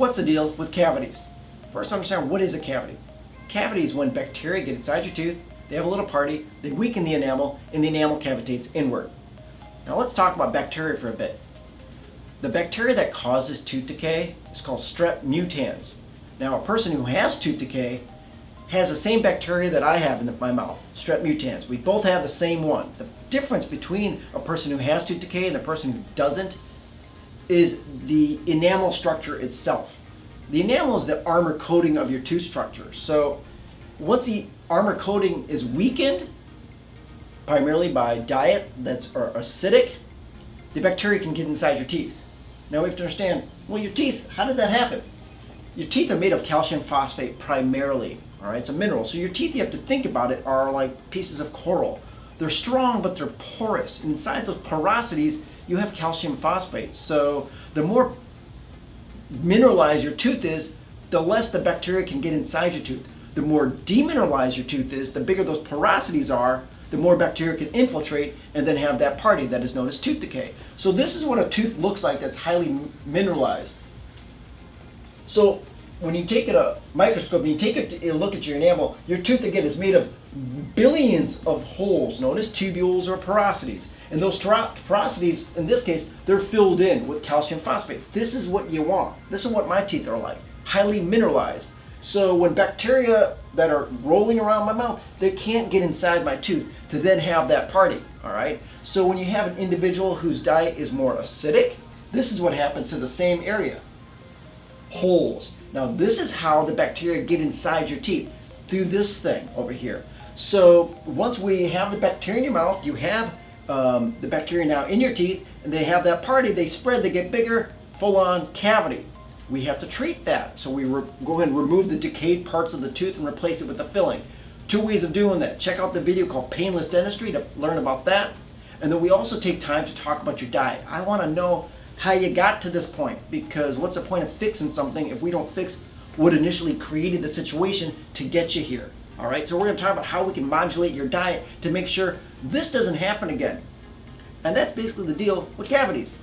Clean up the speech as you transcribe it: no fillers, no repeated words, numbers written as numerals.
What's the deal with cavities? First, understand what is a cavity. Cavity is when bacteria get inside your tooth, they have a little party, they weaken the enamel, and the enamel cavitates inward. Now let's talk about bacteria for a bit. The bacteria that causes tooth decay is called strep mutans. Now a person who has tooth decay has the same bacteria that I have in my mouth, strep mutans. We both have the same one. The difference between a person who has tooth decay and a person who doesn't is the enamel structure itself. The enamel is the armor coating of your tooth structure. So once the armor coating is weakened, primarily by diet that's acidic, the bacteria can get inside your teeth. Now we have to understand, well, your teeth, how did that happen? Your teeth are made of calcium phosphate primarily, all right? It's a mineral. So your teeth, you have to think about it, are like pieces of coral. They're strong, but they're porous. Inside those porosities, you have calcium phosphate. So the more mineralized your tooth is, the less the bacteria can get inside your tooth. The more demineralized your tooth is, the bigger those porosities are, the more bacteria can infiltrate and then have that party that is known as tooth decay. So this is what a tooth looks like that's highly mineralized. So when you take a microscope and you take a look at your enamel, your tooth again is made of billions of holes known as tubules or porosities. And those porosities, in this case, they're filled in with calcium phosphate. This is what you want. This is what my teeth are like, highly mineralized. So when bacteria that are rolling around my mouth, they can't get inside my tooth to then have that party, all right? So when you have an individual whose diet is more acidic, this is what happens to the same area. Holes. Now this is how the bacteria get inside your teeth, through this thing over here. So once we have the bacteria in your mouth, you have the bacteria now in your teeth, and they have that party, they spread, they get bigger, full-on cavity. We have to treat that. So we go ahead and remove the decayed parts of the tooth and replace it with the filling. Two ways of doing that. Check out the video called Painless Dentistry to learn about that. And then we also take time to talk about your diet. I want to know how you got to this point, because what's the point of fixing something if we don't fix what initially created the situation to get you here? All right, so we're going to talk about how we can modulate your diet to make sure this doesn't happen again. And that's basically the deal with cavities.